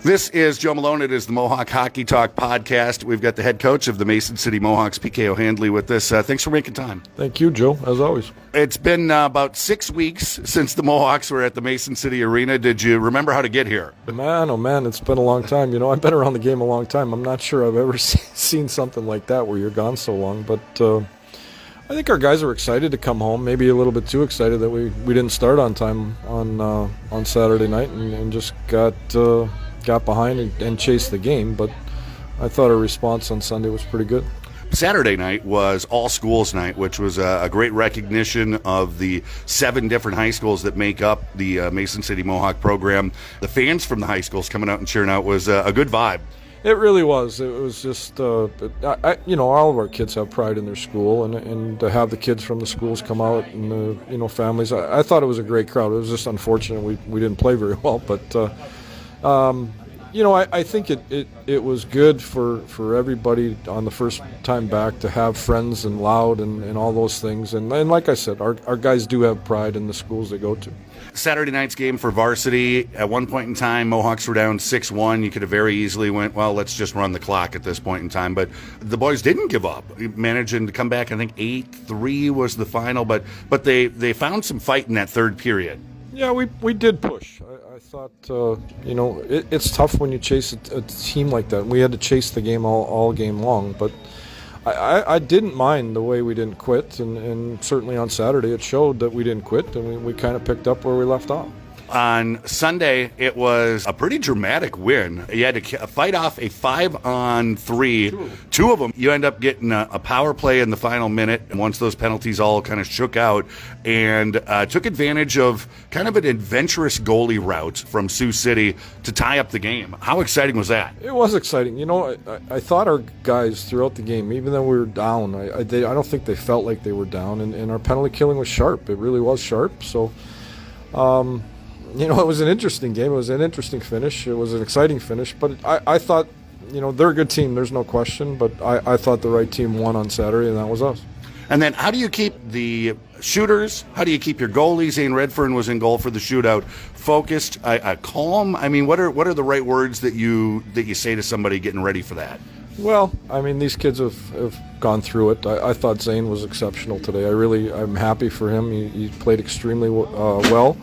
This is Joe Malone. It is the Mohawk Hockey Talk podcast. We've got the head coach of the Mason City Mohawks, P.K. O'Handley, with us. Thanks for making time. Thank you, Joe, as always. It's been about 6 weeks since the Mohawks were at the Mason City Arena. Did you remember how to get here? Man, oh man, it's been a long time. You know, I've been around the game a long time. I'm not sure I've ever seen something like that where you're gone so long. But I think our guys are excited to come home, maybe a little bit too excited that we didn't start on time on Saturday night and just got behind and chased the game, but I thought our response on Sunday was pretty good. Saturday night was all schools night, which was a great recognition of the 7 different high schools that make up the Mason City Mohawk program. The fans from the high schools coming out and cheering out was a good vibe. It really was. It was just, all of our kids have pride in their school, and to have the kids from the schools come out and, families, I thought it was a great crowd. It was just unfortunate we didn't play very well, but I think it was good for everybody on the first time back to have friends and loud and all those things. And like I said, our guys do have pride in the schools they go to. Saturday night's game for varsity, at one point in time, Mohawks were down 6-1. You could have very easily went, well, let's just run the clock at this point in time. But the boys didn't give up, managing to come back. I think 8-3 was the final, but they found some fight in that third period. Yeah, we did push. I thought, it's tough when you chase a team like that. We had to chase the game all game long, but I didn't mind the way we didn't quit, and certainly on Saturday it showed that we didn't quit, and we kind of picked up where we left off. On Sunday, it was a pretty dramatic win. You had to fight off a 5-on-3. Two of them, you end up getting a power play in the final minute, and once those penalties all kind of shook out, and took advantage of kind of an adventurous goalie route from Sioux City to tie up the game. How exciting was that? It was exciting. I thought our guys throughout the game, even though we were down, I don't think they felt like they were down, and our penalty killing was sharp. It really was sharp. So, it was an interesting game. It was an interesting finish. It was an exciting finish. But I thought, they're a good team. There's no question. But I thought the right team won on Saturday, and that was us. And then how do you keep the shooters? How do you keep your goalies? Zane Redfern was in goal for the shootout. Focused, calm. I mean, what are the right words that you say to somebody getting ready for that? Well, I mean, these kids have gone through it. I thought Zane was exceptional today. I'm happy for him. He played extremely well.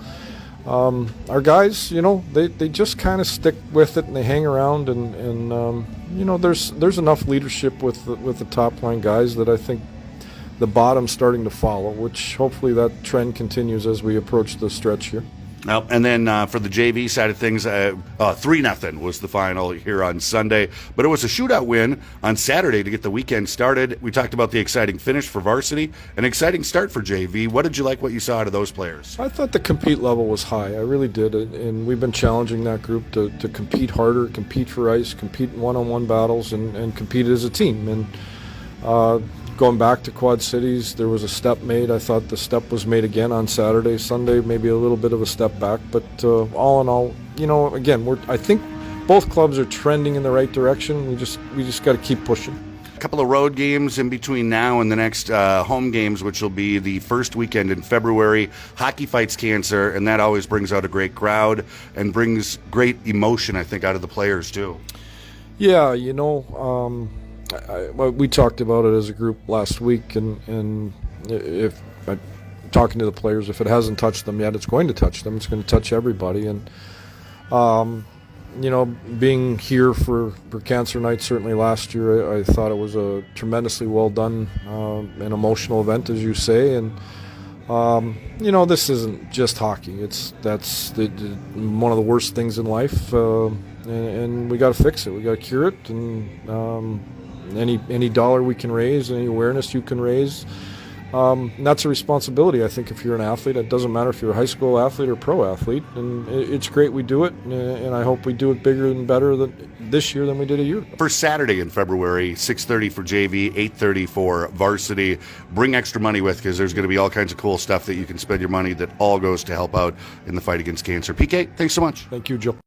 Our guys, they just kind of stick with it and they hang around, and there's enough leadership with the top line guys that I think the bottom's starting to follow, which hopefully that trend continues as we approach the stretch here. Well, and then for the JV side of things, 3-0 was the final here on Sunday. But it was a shootout win on Saturday to get the weekend started. We talked about the exciting finish for varsity, an exciting start for JV. What did you like what you saw out of those players? I thought the compete level was high. I really did. And we've been challenging that group to compete harder, compete for ice, compete in one-on-one battles, and compete as a team. And going back to Quad Cities, there was a step made. I thought the step was made again on Saturday. Sunday, maybe a little bit of a step back. But all in all, again, I think both clubs are trending in the right direction. We just got to keep pushing. A couple of road games in between now and the next home games, which will be the first weekend in February. Hockey fights cancer, and that always brings out a great crowd and brings great emotion, I think, out of the players too. Yeah, we talked about it as a group last week, and if talking to the players, if it hasn't touched them yet, it's going to touch them. It's going to touch everybody, and being here for Cancer Night certainly last year, I thought it was a tremendously well done, an emotional event, as you say, and this isn't just hockey. That's one of the worst things in life, and we got to fix it. We got to cure it, and any dollar we can raise, any awareness you can raise, that's a responsibility. I think if you're an athlete, it doesn't matter if you're a high school athlete or pro athlete, and it's great we do it, and I hope we do it bigger and better this year than we did a year ago. First Saturday in February, 6:30 for JV, 8:30 for varsity. Bring extra money with, because there's going to be all kinds of cool stuff that you can spend your money that all goes to help out in the fight against cancer. PK, thanks so much. Thank you, Joe.